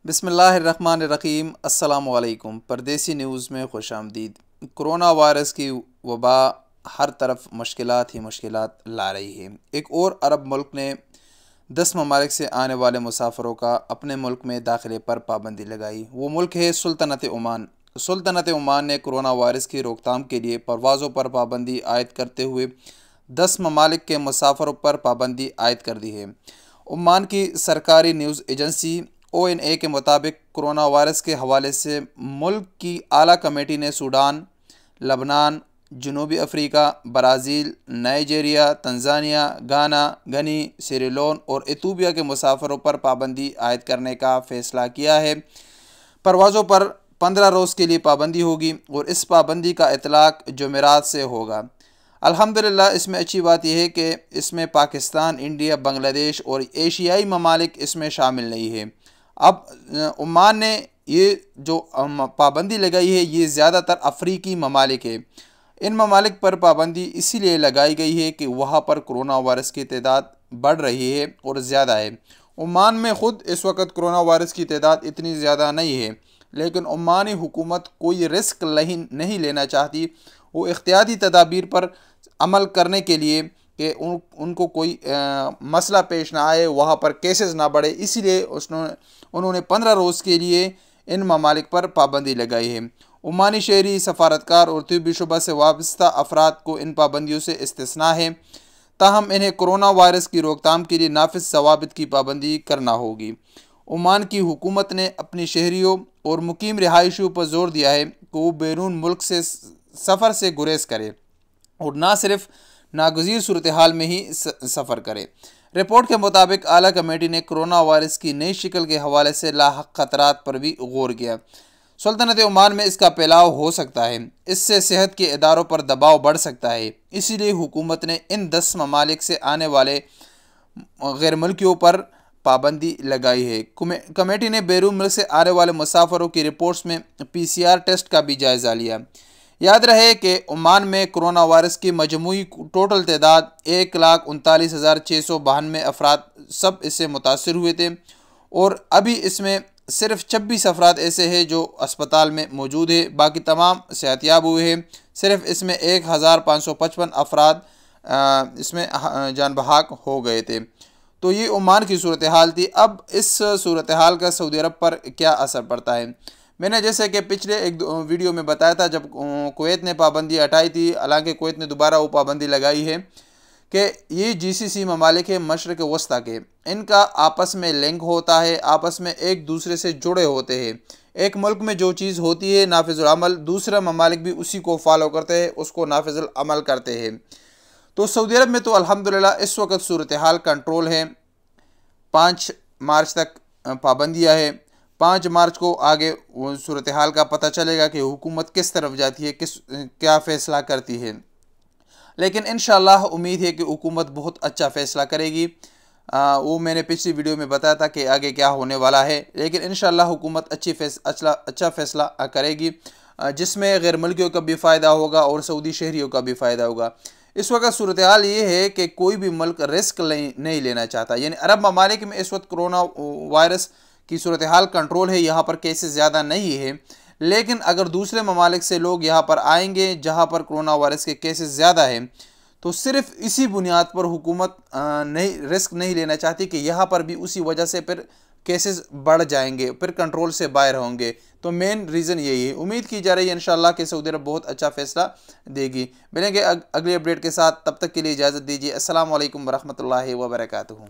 बिस्मिल्लाहिर्रहमानिर्रहीम। अस्सलामुअलैकुम। परदेसी न्यूज़ में खुशामदीद। कोरोना वायरस की वबा हर तरफ मुश्किलात ही मुश्किलात ला रही है। एक और अरब मुल्क ने 10 ममालिक से आने वाले मुसाफिरों का अपने मुल्क में दाखिले पर पाबंदी लगाई। वो मुल्क है सुल्तनत ओमान। सुल्तनत ओमान ने कोरोना वायरस की रोकथाम के लिए परवाज़ों पर पाबंदी आयद करते हुए 10 ममालिक के मुसाफिरों पर पाबंदी आयद कर दी है। ओमान की सरकारी न्यूज़ एजेंसी ONA के मुताबिक कोरोना वायरस के हवाले से मुल्क की आला कमेटी ने सूडान, लबनान, जनूबी अफ्रीका, ब्राज़ील, नाइजीरिया, तंजानिया, गाना, गनी, सिरिलोन और इथोपिया के मुसाफिरों पर पाबंदी आयद करने का फ़ैसला किया है। परवाज़ों पर 15 रोज़ के लिए पाबंदी होगी और इस पाबंदी का इतलाक़ जुमेरात से होगा। अल्हम्दुलिल्लाह, इसमें अच्छी बात यह है कि इसमें पाकिस्तान, इंडिया, बांग्लादेश और एशियाई ममालिक इसमें शामिल नहीं है। अब ओमान ने ये जो पाबंदी लगाई है ये ज़्यादातर अफ्रीकी ममालिक है। इन ममालिक पर पाबंदी इसीलिए लगाई गई है कि वहाँ पर कोरोना वायरस की तादाद बढ़ रही है और ज़्यादा है। ओमान में ख़ुद इस वक्त कोरोना वायरस की तादाद इतनी ज़्यादा नहीं है, लेकिन ओमानी हुकूमत कोई रिस्क नहीं लेना चाहती। वो एहतियाती तदाबीर पर अमल करने के लिए कि उनको कोई मसला पेश ना आए, वहाँ पर केसेस ना बढ़े, इसीलिए उन्होंने 15 रोज़ के लिए इन ममालिक पर पाबंदी लगाई है। ओमानी शहरी, सफारतकार और तिब्बी शुबा से वाबस्ता अफराद को इन पाबंदियों से इस्तिस्ना है, ताहम इन्हें कोरोना वायरस की रोकथाम के लिए नाफिज ज़वाबित की पाबंदी करना होगी। ओमान की हुकूमत ने अपनी शहरियों और मुकीम रिहायशियों पर जोर दिया है कि वो बैरून मुल्क से सफ़र से गुरेज करे और ना सिर्फ नागज़ीर सूरत हाल में ही सफ़र करे। रिपोर्ट के मुताबिक आला कमेटी ने कोरोना वायरस की नई शिकल के हवाले से लाहक ख़तरात पर भी गौर किया। सुल्तनत ओमान में इसका फैलाव हो सकता है, इससे सेहत के इदारों पर दबाव बढ़ सकता है। इसीलिए हुकूमत ने इन 10 ममालिक से आने वाले गैर मुल्कियों पर पाबंदी लगाई है। कमेटी ने बैरून मुल्क से आने वाले मुसाफिरों की रिपोर्ट्स में PCR टेस्ट का भी जायज़ा लिया। याद रहे कि ओमान में कोरोना वायरस की मजमूई टोटल तादाद 1,39,692 अफराद सब इससे मुतासर हुए थे और अभी इसमें सिर्फ 26 अफराद ऐसे हैं जो अस्पताल में मौजूद है, बाकी तमाम सेहतयाब हुए हैं। सिर्फ इसमें 1,555 अफराद इसमें जान बहक हो गए थे। तो ये ओमान की सूरत हाल थी। अब इस सूरत हाल का सऊदी अरब पर क्या असर पड़ता है? मैंने जैसे कि पिछले एक वीडियो में बताया था, जब कुवैत ने पाबंदी हटाई थी, हालांकि कुवैत ने दोबारा वो पाबंदी लगाई है कि ये GCC ममालिक है मशरक़ वस्ता के, इनका आपस में लिंक होता है, आपस में एक दूसरे से जुड़े होते हैं। एक मुल्क में जो चीज़ होती है नाफिजुल अमल, दूसरा ममालिक भी उसी को फॉलो करते हैं, उसको नाफिजुल अमल करते हैं। तो सऊदी अरब में तो अल्हम्दुलिल्लाह इस वक्त सूरत हाल कंट्रोल है। 5 मार्च तक पाबंदियाँ है। 5 मार्च को आगे सूरत हाल का पता चलेगा कि हुकूमत किस तरफ जाती है, क्या फ़ैसला करती है। लेकिन इंशाअल्लाह उम्मीद है कि हुकूमत बहुत अच्छा फ़ैसला करेगी। वो मैंने पिछली वीडियो में बताया था कि आगे क्या होने वाला है, लेकिन इंशाअल्लाह हुकूमत अच्छा फ़ैसला करेगी, जिसमें गैर मुल्कियों का भी फ़ायदा होगा और सऊदी शहरियों का भी फ़ायदा होगा। इस वक्त सूरत हाल ये है कि कोई भी मुल्क रिस्क नहीं लेना चाहता। यानी अरब ममालिक में इस वक्त कोरोना वायरस की सूरत हाल कंट्रोल है, यहाँ पर केसेस ज़्यादा नहीं है। लेकिन अगर दूसरे ममालिक से लोग यहाँ पर आएंगे जहाँ पर कोरोना वायरस के केसेस ज़्यादा हैं, तो सिर्फ इसी बुनियाद पर हुकूमत रिस्क नहीं लेना चाहती कि यहाँ पर भी उसी वजह से फिर केसेस बढ़ जाएंगे, फिर कंट्रोल से बाहर होंगे। तो मेन रीज़न यही है। उम्मीद की जा रही है इंशाअल्लाह कि सऊदी अरब बहुत अच्छा फ़ैसला देगी। मिलेंगे अगली अपडेट के साथ, तब तक के लिए इजाज़त दीजिए। अस्सलाम वालेकुम वरहमतुल्लाहि वबरकातुहू।